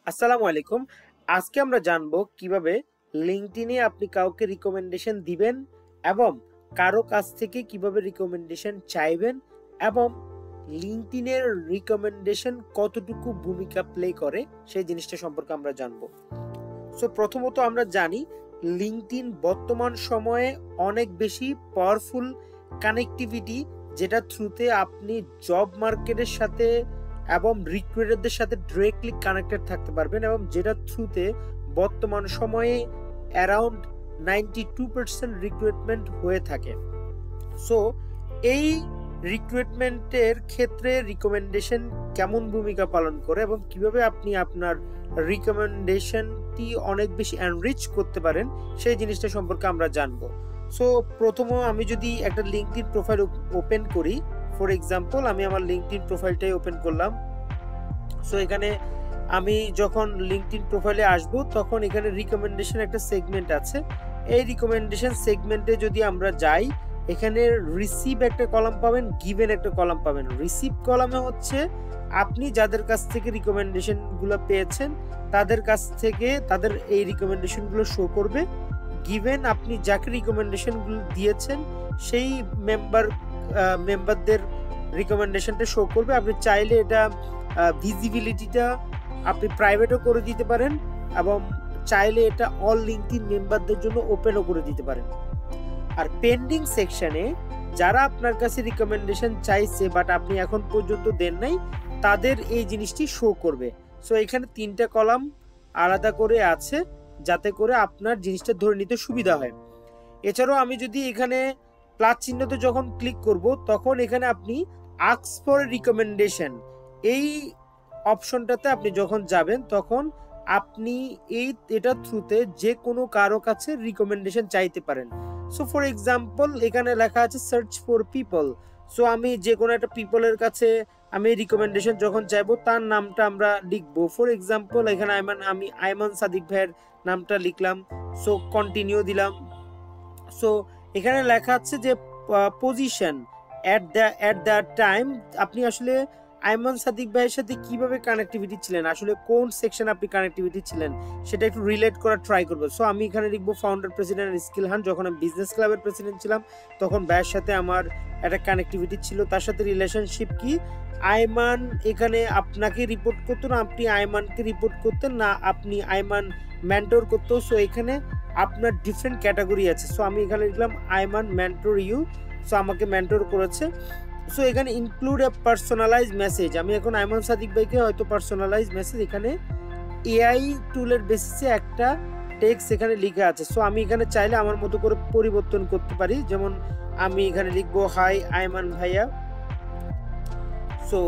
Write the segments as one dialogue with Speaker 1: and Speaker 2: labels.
Speaker 1: আসসালামু আলাইকুম। আজকে আমরা জানবো কিভাবে লিঙ্কডইনে আপনি কাউকে রিকমেন্ডেশন দিবেন এবং কারো কাছ থেকে কিভাবে রিকমেন্ডেশন চাইবেন এবং লিঙ্কডইনের রিকমেন্ডেশন কতটুকু ভূমিকা প্লে করে সেই জিনিসটা সম্পর্কে আমরা জানবো। সো প্রথমত আমরা জানি লিঙ্কডইন বর্তমান সময়ে অনেক বেশি পাওয়ারফুল কানেক্টিভিটি, যেটা থ্রুতে আপনি জব মার্কেটের সাথে এবং রিক্রুটারদের সাথে ডিরেক্টলি কানেক্টেড থাকতে পারবেন এবং যেটা থ্রুতে বর্তমান সময়ে অ্যারাউন্ড 92% রিক্রুটমেন্ট হয়ে থাকে। সো এই রিক্রুটমেন্টের ক্ষেত্রে রিকমেন্ডেশন কেমন ভূমিকা পালন করে এবং কিভাবে আপনি আপনার রিকমেন্ডেশনটি অনেক বেশি এনরিচ করতে পারেন সেই জিনিসটা সম্পর্কে আমরা জানবো। সো প্রথমে আমি যদি একটা লিঙ্কডইন প্রোফাইল ওপেন করি, ফর এক্সাম্পল আমি আমার লিঙ্কডইন প্রোফাইলটাই ওপেন করলাম। সো এখানে আমি যখন লিঙ্কডইন প্রোফাইলে আসবো তখন এখানে রিকমেন্ডেশন একটা সেগমেন্ট আছে। এই রিকমেন্ডেশন সেগমেন্টে যদি আমরা যাই, এখানে রিসিভ একটা কলাম পাবেন, গিভেন একটা কলাম পাবেন। রিসিভ কলামে হচ্ছে আপনি যাদের কাছ থেকে রিকমেন্ডেশনগুলো পেয়েছেন তাদের কাছ থেকে তাদের এই রিকমেন্ডেশনগুলো শো করবে। গিভেন আপনি যাকে রিকমেন্ডেশনগুলো দিয়েছেন সেই মেম্বারদের রিকমেন্ডেশনটা শো করবে। আপনি চাইলে এটা ভিজিবিলিটিটা আপনি প্রাইভেটও করে দিতে পারেন এবং চাইলে এটা অল লিঙ্কডইন মেম্বারদের জন্য ওপেনও করে দিতে পারেন। আর পেন্ডিং সেকশনে যারা আপনার কাছে রিকমেন্ডেশন চাইছে বাট আপনি এখন পর্যন্ত দেন নাই, তাদের এই জিনিসটি শো করবে। সো এখানে 3টা কলাম আলাদা করে আছে যাতে করে আপনার জিনিসটা ধরে নিতে সুবিধা হয়। এছাড়াও আমি যদি এখানে প্লাস চিহ্নতে যখন ক্লিক করব তখন এখানে আপনি আস্ক ফর রিকমেন্ডেশন এই অপশনটাতে আপনি যখন যাবেন তখন আপনি এটার থ্রুতে যে কোনো কারো কাছে রিকমেন্ডেশন চাইতে পারেন। সো ফর এক্সাম্পল এখানে লেখা আছে সার্চ ফর পিপল। সো আমি যে কোনো একটা পিপলের কাছে আমি রিকমেন্ডেশন যখন চাইবো তার নামটা আমরা লিখবো। ফর এক্সাম্পল এখানে আমি আইমান সাদিক ভাইয়ের নামটা লিখলাম। সো কন্টিনিউ দিলাম। সো এখানে লেখা আছে যে পজিশন অ্যাট দ্য টাইম আপনি আসলে আইমান সাদিক ভাইয়ের সাথে কিভাবে কানেক্টিভিটি ছিলেন, আসলে কোন সেকশন আপনি কানেক্টিভিটি ছিলেন সেটা একটু রিলেট করার ট্রাই করবো। সো আমি এখানে লিখবো ফাউন্ডার প্রেসিডেন্ট স্কিল হান্ট। যখন আমি বিজনেস ক্লাবের প্রেসিডেন্ট ছিলাম তখন ভাইয়ের সাথে আমার একটা কানেক্টিভিটি ছিল, তার সাথে রিলেশনশিপ কি। আইমান এখানে আপনাকে রিপোর্ট করতো না, আপনি আইমানকে রিপোর্ট করতেন না, আপনি আইমান মেন্টর করতো। সো এখানে আপনার ডিফারেন্ট ক্যাটাগরি আছে। সো আমি এখানে লিখলাম আইমান মেন্টর ইউ। সো আমাকে মেন্টর করেছে। সো এখানে ইনক্লুড এ পার্সোনালাইজ মেসেজ, আমি এখন আইমান সাদিক ভাইকে হয়তো পার্সোনালাইজ মেসেজ এখানে এআই টুলের বেসিসে একটা টেক্সট এখানে লিখে আছে। সো আমি এখানে চাইলে আমার মতো করে পরিবর্তন করতে পারি। যেমন আমি এখানে লিখবো হাই আইমান ভাইয়া, so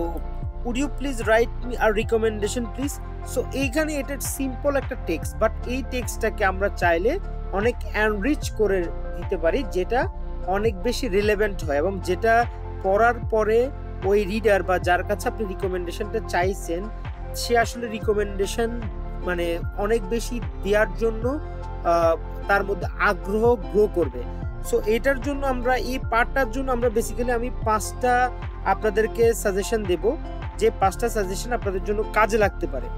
Speaker 1: would you please write me a recommendation please. So এইখানে এটা সিম্পল একটা টেক্সট, বাট এই টেক্সটটাকে আমরা চাইলে অনেক এনরিচ করে দিতে পারি, যেটা অনেক বেশি রিলেভেন্ট হয় এবং যেটা পড়ার পরে ওই রিডার বা যার কাছে আপনি রিকমেন্ডেশনটা চাইছেন সে আসলে রিকমেন্ডেশন মানে অনেক বেশি দেওয়ার জন্য তার মধ্যে আগ্রহ গ্রো করবে। সো এটার জন্য আমরা এই পার্টটার জন্য আমরা বেসিক্যালি আমি 5টা আপনাদেরকে সাজেশন দেব, যে 5টা সাজেশন আপনাদের জন্য কাজে লাগতে পারে।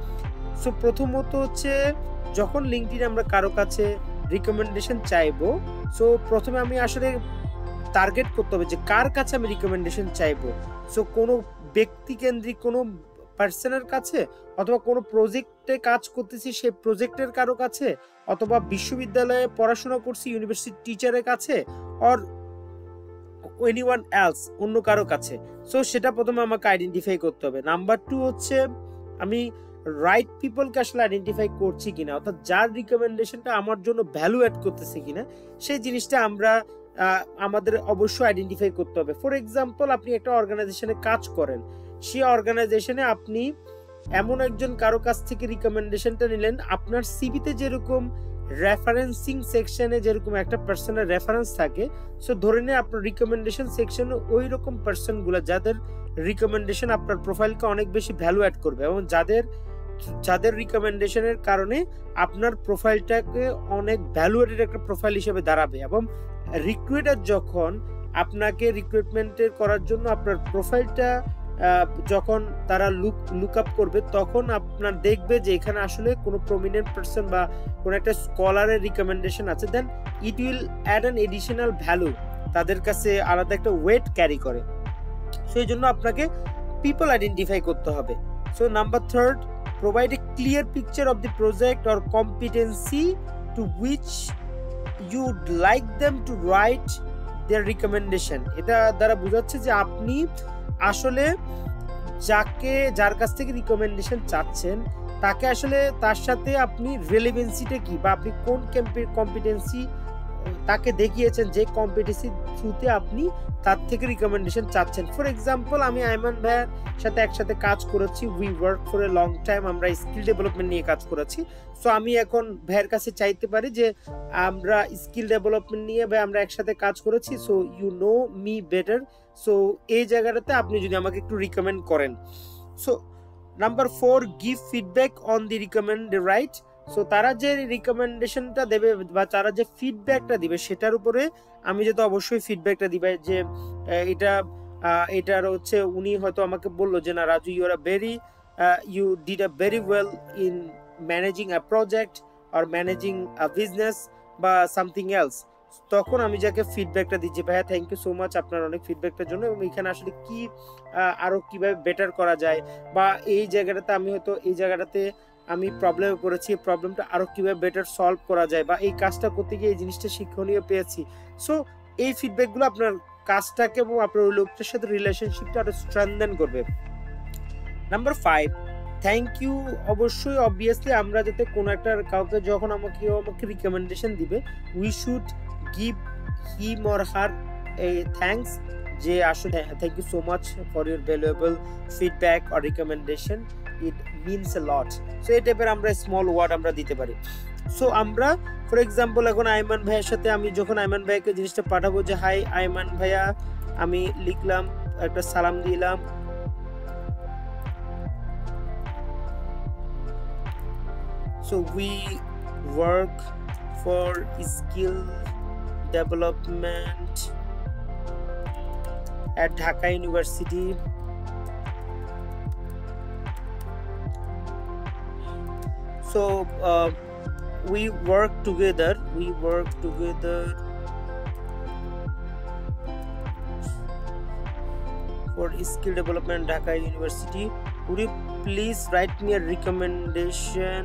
Speaker 1: সো প্রথমত হচ্ছে যখন লিঙ্কডইনে আমরা কারো কাছে রিকমেন্ডেশন চাইবো, সো প্রথমে আমি আসলে টার্গেট করতে হবে যে কার কাছে আমি রিকমেন্ডেশন চাইবো। সো কোনো ব্যক্তিকেন্দ্রিক কোনো পার্সনের কাছে, অথবা কোনো প্রজেক্টে কাজ করতেছি সেই প্রজেক্টের কারো কাছে, অথবা বিশ্ববিদ্যালয়ে পড়াশোনা করছি ইউনিভার্সিটি টিচারের কাছে, অর এনিওয়ান এলস অন্য কারো কাছে। সো সেটা প্রথমে আমাকে আইডেন্টিফাই করতে হবে। নাম্বার 2 হচ্ছে আমি রাইট পিপলকে আসলে আইডেন্টিফাই করছি কিনা, অর্থাৎ যার রিকমেন্ডেশনটা আমার জন্য ভ্যালু অ্যাড করতেছে কিনা সেই জিনিসটা আমরা আমাদের অবশ্যই আইডেন্টিফাই করতে হবে। ফর এক্সাম্পল আপনি একটা অর্গানাইজেশনে কাজ করেন, সেই অর্গানাইজেশনে আপনি এমন একজন কারো কাছ থেকে রিকমেন্ডেশনটা নিলেন, আপনার সিভিতে যেরকম রেফারেন্সিং সেকশনে যেরকম একটা পার্সনের রেফারেন্স থাকে, সো ধরে নিয়ে আপনার রিকমেন্ডেশন সেকশনে ওই রকম পার্সনগুলো যাদের রিকমেন্ডেশন আপনার প্রোফাইলকে অনেক বেশি ভ্যালু অ্যাড করবে এবং যাদের রিকমেন্ডেশনের কারণে আপনার প্রোফাইলটাকে অনেক ভ্যালু অ্যাডেড একটা প্রোফাইল হিসেবে দাঁড়াবে। এবং রিক্রুটার যখন আপনাকে রিক্রুটমেন্টের করার জন্য আপনার প্রোফাইলটা যখন তারা লুক আপ করবে তখন আপনার দেখবে যে এখানে আসলে কোনো প্রমিনেন্ট পারসন বা কোনো একটা স্কলারের রিকমেন্ডেশন আছে, then it will add an additional value, তাদের কাছে আলাদা একটা ওয়েট ক্যারি করে। সো এই জন্য আপনাকে পিপল আইডেন্টিফাই করতে হবে। So number third, provide a clear picture of the project or competency to which you'd like them to write their recommendation। এটা দ্বারা বোঝাচ্ছে যে আপনি আসলে যার কাছ থেকে রিকমেন্ডেশন চাচ্ছেন তাকে আসলে তার সাথে আপনি রিলেভেন্সিটা কি, বা আপনি কোন কম্পিটেন্সি তাকে দেখিয়েছেন যে কম্পিটেন্সি থ্রুতে আপনি তার থেকে রিকমেন্ডেশন চাচ্ছেন। ফর এক্সাম্পল, আমি আইমান ভাইয়ের সাথে একসাথে কাজ করেছি, we work for a long time, আমরা স্কিল ডেভেলপমেন্ট নিয়ে কাজ করেছি। সো আমি এখন ভাইয়ের কাছে চাইতে পারি যে আমরা স্কিল ডেভেলপমেন্ট নিয়ে ভাই আমরা একসাথে কাজ করেছি, so you know me better, so এই জায়গাটাতে আপনি যদি আমাকে একটু রিকমেন্ড করেন। So number 4, give feedback on the recommend right. So তারা যে রিকমেন্ডেশনটা দেবে বা তারা যে ফিডব্যাকটা দিবে সেটার উপরে আমি যেহেতু অবশ্যই ফিডব্যাকটা দিবে যে এটার হচ্ছে উনি হয়তো আমাকে বললো যে না Raju, you did a very well in managing a project or managing a business বা সামথিং এলস, তখন আমি যাকে ফিডব্যাকটা দিচ্ছি ভাইয়া থ্যাংক ইউ সো মাচ আপনার অনেক ফিডব্যাকটার জন্য, এবং এখানে আসলে কি আরো কিভাবে বেটার করা যায়, বা এই জায়গাটাতে আমি হয়তো এই জায়গাটাতে আমি প্রবলেমে পড়েছি, এই প্রবলেমটা আরো কিভাবে বেটার সলভ করা যায়, বা এই কাজটা করতে গিয়ে এই জিনিসটা শিক্ষণীয় পেয়েছি। সো এই ফিডব্যাকগুলো আপনার কাজটাকে এবং আপনার ওই লোকটার সাথে রিলেশনশিপটা আরো স্ট্রেংথেন করবে। Number 5, thank you. অবশ্যই অবভিয়াসলি আমরা যাতে কোনো একটা কাউকে যখন আমাকে রিকমেন্ডেশন দিবে, we should give him or her a thanks, যে আসলে thank you so much for your valuable feedback or recommendation, it means a lot. So এই টাইপের আমরা স্মল ওয়ার্ড আমরা দিতে পারি। সো আমরা ফর এক্সাম্পল এখন আইমান ভাইয়ের সাথে আমি যখন আইমান ভাইকে জিনিসটা পাঠাবো যে হাই আইমান ভাইয়া, আমি লিখলাম একটা সালাম দিলাম, so we work for skill development at Dhaka University, so we work together for skill development Dhaka University, would you please write me a recommendation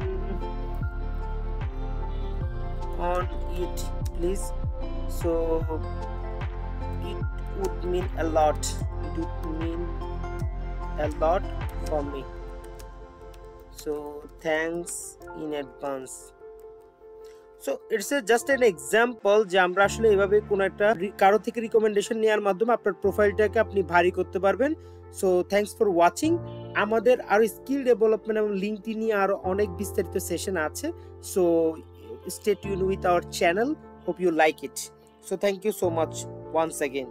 Speaker 1: on it please, so it would mean a lot for me, so thanks in advance. So it's just an example যে আমরা আসলে এভাবে কোনো একটা কারো থেকে recommendation নেওয়ার মাধ্যমে আপনার প্রোফাইলটাকে আপনি ভারী করতে পারবেন। So thanks for watching. আমাদের আরো স্কিল ডেভেলপমেন্ট এবং লিঙ্কডইন নিয়ে আরো অনেক বিস্তারিত সেশন আছে, so stay tuned with our channel, hope you like it, so thank you so much once again.